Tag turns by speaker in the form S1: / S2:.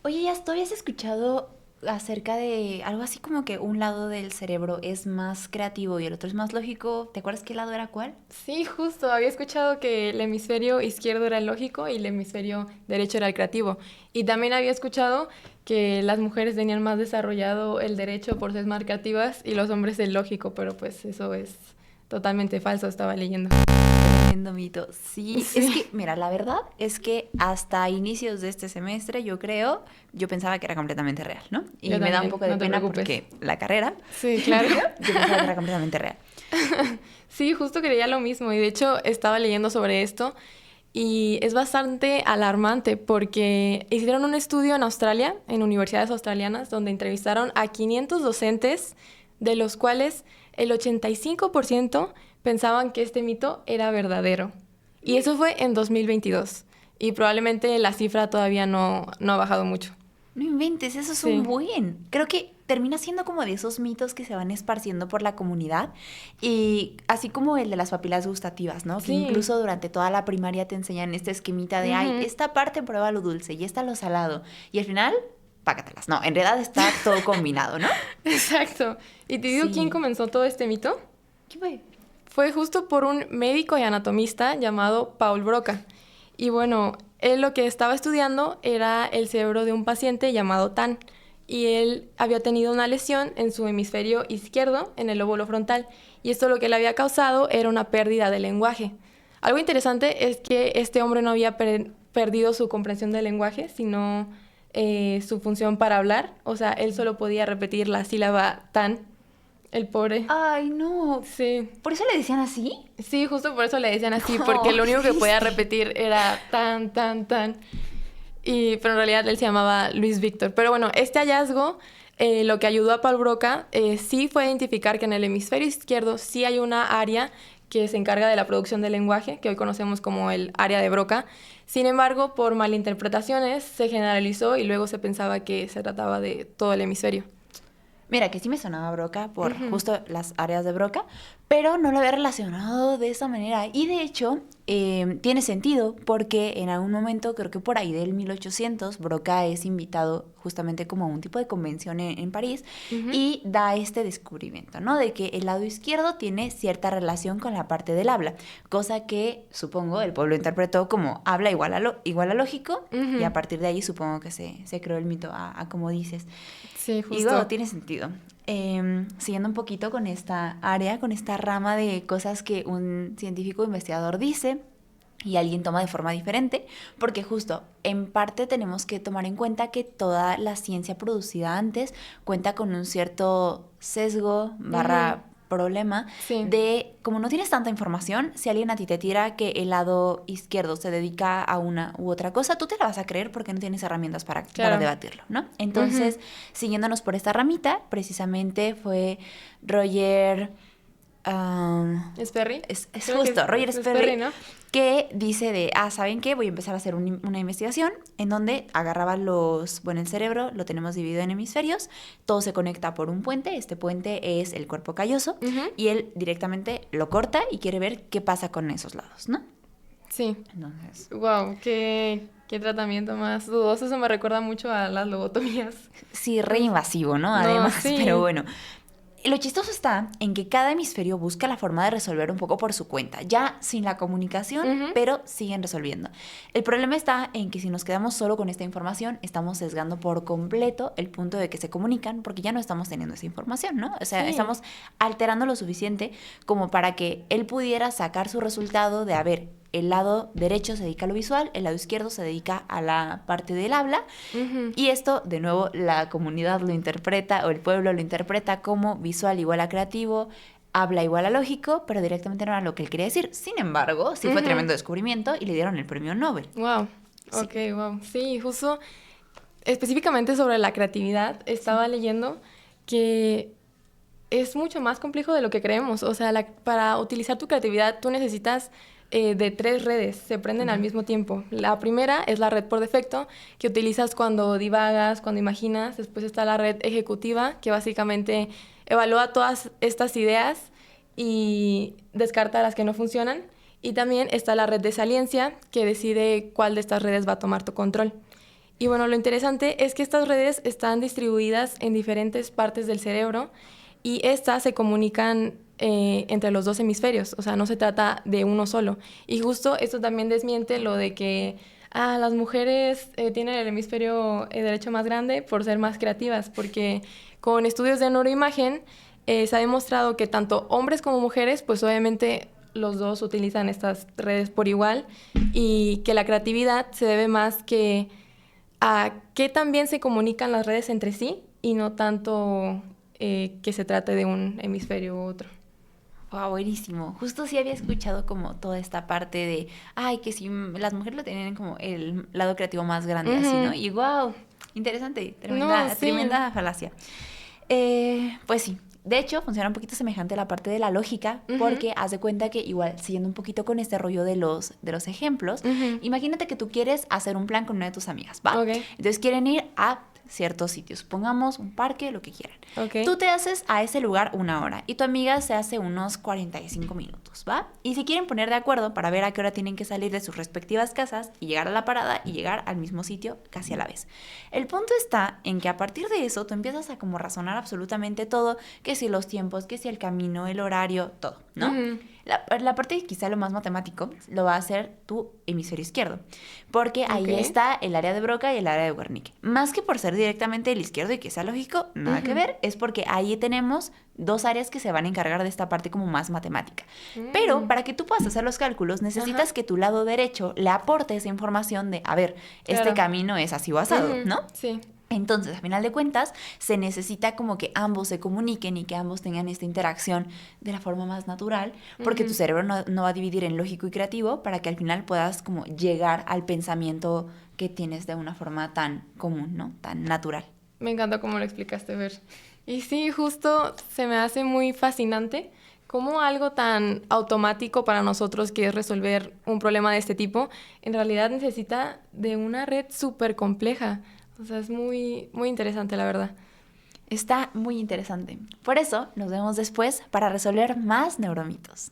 S1: Oye, ¿ya tú habías escuchado acerca de algo así como que un lado del cerebro es más creativo y el otro es más lógico? ¿Te acuerdas qué lado era cuál?
S2: Sí, justo, había escuchado que el hemisferio izquierdo era el lógico y el hemisferio derecho era el creativo. Y también había escuchado que las mujeres tenían más desarrollado el derecho por ser más creativas y los hombres el lógico, pero pues eso es totalmente falso, estaba leyendo.
S1: Tremendo mito. Sí, es
S2: Sí,
S1: que, mira, la verdad es que hasta inicios de este semestre, yo pensaba que era completamente real, ¿no?
S2: yo
S1: Y me da un
S2: también,
S1: poco de
S2: no te
S1: pena
S2: preocupes.
S1: porque la carrera,
S2: Sí, claro.
S1: pero yo pensaba que era completamente real.
S2: Sí, justo creía lo mismo y de hecho estaba leyendo sobre esto y es bastante alarmante porque hicieron un estudio en Australia, en universidades australianas, donde entrevistaron a 500 docentes, de los cuales el 85% pensaban que este mito era verdadero. Y eso fue en 2022 y probablemente la cifra todavía no ha bajado mucho.
S1: No inventes, eso es un
S2: Sí,
S1: buen. Creo que termina siendo como de esos mitos que se van esparciendo por la comunidad y así como el de las papilas gustativas, ¿no? Que
S2: sí.
S1: incluso durante toda la primaria te enseñan este esquemita de, ay,
S2: Ujú.
S1: esta parte prueba lo dulce y esta lo salado. Y al final, págatelas. No, en realidad está todo combinado, ¿no?
S2: Exacto. ¿Y te digo quién
S1: Sí.
S2: comenzó todo este mito?
S1: ¿Qué fue?
S2: Fue justo por un médico y anatomista llamado Paul Broca. Y bueno, él lo que estaba estudiando era el cerebro de un paciente llamado Tan. Y él había tenido una lesión en su hemisferio izquierdo, en el lóbulo frontal. Y esto lo que le había causado era una pérdida de lenguaje. Algo interesante es que este hombre no había perdido su comprensión del lenguaje, sino su función para hablar. O sea, él solo podía repetir la sílaba Tan, el pobre.
S1: Ay, no.
S2: Sí.
S1: ¿Por eso le decían así?
S2: Sí, justo por eso le decían así, porque
S1: No,
S2: lo
S1: qué
S2: único que podía
S1: triste.
S2: repetir era tan, tan, tan. Pero en realidad él se llamaba Luis Víctor. Pero bueno, este hallazgo lo que ayudó a Paul Broca sí fue identificar que en el hemisferio izquierdo sí hay una área que se encarga de la producción del lenguaje, que hoy conocemos como el área de Broca. Sin embargo, por malinterpretaciones se generalizó y luego se pensaba que se trataba de todo el hemisferio.
S1: Mira, que sí me sonaba Broca por
S2: Ujú.
S1: justo las áreas de Broca, pero no lo había relacionado de esa manera. Y de hecho, tiene sentido porque en algún momento, creo que por ahí del 1800, Broca es invitado justamente como a un tipo de convención en París
S2: Ujú.
S1: y da este descubrimiento, ¿no? De que el lado izquierdo tiene cierta relación con la parte del habla, cosa que supongo el pueblo interpretó como habla igual a lógico y a
S2: Ujú.
S1: partir de ahí supongo que se creó el mito a como dices.
S2: Sí,
S1: Y wow,
S2: justo.
S1: tiene sentido. Siguiendo un poquito con esta área, con esta rama de cosas que un científico investigador dice y alguien toma de forma diferente, porque justo en parte tenemos que tomar en cuenta que toda la ciencia producida antes cuenta con un cierto sesgo
S2: Ujú.
S1: barra problema
S2: Sí,
S1: de, como no tienes tanta información, si alguien a ti te tira que el lado izquierdo se dedica a una u otra cosa, tú te la vas a creer porque no tienes herramientas para
S2: claro.
S1: debatirlo, ¿no?
S2: Ujú.
S1: Entonces, siguiéndonos por esta ramita, precisamente fue Roger...
S2: ¿Es Perry?
S1: es
S2: Creo que
S1: justo, Roger
S2: es Perry,
S1: Sperry,
S2: ¿no?
S1: que dice de, ¿saben qué? Voy a empezar a hacer una investigación en donde agarraba el cerebro, lo tenemos dividido en hemisferios, todo se conecta por un puente, este puente es el cuerpo calloso,
S2: Ujú.
S1: y él directamente lo corta y quiere ver qué pasa con esos lados, ¿no?
S2: Sí.
S1: Entonces,
S2: Wow, qué tratamiento más dudoso. Eso me recuerda mucho a las lobotomías.
S1: sí, re
S2: Es-
S1: invasivo, ¿no?
S2: No,
S1: Además, pero
S2: sí.
S1: bueno, lo chistoso está en que cada hemisferio busca la forma de resolver un poco por su cuenta, ya sin la comunicación,
S2: Ujú.
S1: pero siguen resolviendo. El problema está en que si nos quedamos solo con esta información, estamos sesgando por completo el punto de que se comunican porque ya no estamos teniendo esa información, ¿no? O sea,
S2: Sí.
S1: estamos alterando lo suficiente como para que él pudiera sacar su resultado de, a ver, el lado derecho se dedica a lo visual, el lado izquierdo se dedica a la parte del habla
S2: Ujú.
S1: y esto, de nuevo, la comunidad lo interpreta o el pueblo lo interpreta como visual igual a creativo, habla igual a lógico, pero directamente no era lo que él quería decir. Sin embargo, sí fue
S2: Ujú.
S1: tremendo descubrimiento y le dieron el premio Nobel.
S2: Wow.
S1: Sí,
S2: Ok, wow. Sí, justo específicamente sobre la creatividad,
S1: sí.
S2: estaba leyendo que es mucho más complejo de lo que creemos. O sea, para utilizar tu creatividad tú necesitas de 3 redes, se prenden al
S1: Ujú.
S2: mismo tiempo. La primera es la red por defecto, que utilizas cuando divagas, cuando imaginas. Después está la red ejecutiva, que básicamente evalúa todas estas ideas y descarta las que no funcionan. Y también está la red de saliencia, que decide cuál de estas redes va a tomar tu control. Y bueno, lo interesante es que estas redes están distribuidas en diferentes partes del cerebro y estas se comunican entre los dos hemisferios, o sea, no se trata de uno solo. Y justo esto también desmiente lo de que las mujeres tienen el hemisferio derecho más grande por ser más creativas, porque con estudios de neuroimagen se ha demostrado que tanto hombres como mujeres, pues obviamente los dos utilizan estas redes por igual y que la creatividad se debe más que a qué también se comunican las redes entre sí y no tanto que se trate de un hemisferio u otro.
S1: Wow, buenísimo. Justo sí había escuchado como toda esta parte de, ay, que si las mujeres lo tienen como el lado creativo más grande, así, ¿no?
S2: Ujú.
S1: Y wow, interesante,
S2: No,
S1: tremenda,
S2: sí.
S1: tremenda falacia. Pues sí, de hecho funciona un poquito semejante a la parte de la lógica,
S2: Ujú,
S1: porque haz de cuenta que igual, siguiendo un poquito con este rollo de los ejemplos,
S2: ujú.
S1: imagínate que tú quieres hacer un plan con una de tus amigas, ¿va?
S2: Ok,
S1: Entonces quieren ir a ciertos sitios, pongamos un parque, lo que quieran.
S2: ok.
S1: Tú te haces a ese lugar 1 hora y tu amiga se hace unos 45 minutos, ¿va? Y si quieren poner de acuerdo para ver a qué hora tienen que salir de sus respectivas casas y llegar a la parada y llegar al mismo sitio casi a la vez. El punto está en que a partir de eso tú empiezas a como razonar absolutamente todo, que si los tiempos, que si el camino, el horario, todo, ¿no?
S2: Ujú.
S1: La parte quizá lo más matemático lo va a hacer tu hemisferio izquierdo, porque
S2: Ok.
S1: ahí está el área de Broca y el área de Wernicke. Más que por ser directamente el izquierdo y que sea lógico, nada que
S2: Ujú.
S1: ver, es porque ahí tenemos dos áreas que se van a encargar de esta parte como más matemática. Pero
S2: Mm.
S1: para que tú puedas hacer los cálculos, necesitas
S2: Ajá,
S1: que tu lado derecho le aporte esa información de, a ver, este
S2: claro.
S1: camino es así o asado,
S2: Ujú,
S1: ¿no?
S2: sí.
S1: Entonces, a final de cuentas, se necesita como que ambos se comuniquen y que ambos tengan esta interacción de la forma más natural, porque tu
S2: Ujú.
S1: cerebro no va a dividir en lógico y creativo para que al final puedas como llegar al pensamiento que tienes de una forma tan común, ¿no? Tan natural.
S2: Me encanta cómo lo explicaste, Ver. Y sí, justo se me hace muy fascinante cómo algo tan automático para nosotros, que es resolver un problema de este tipo, en realidad necesita de una red súper compleja. O sea, es muy, muy interesante, la verdad.
S1: Está muy interesante. Por eso nos vemos después para resolver más neuromitos.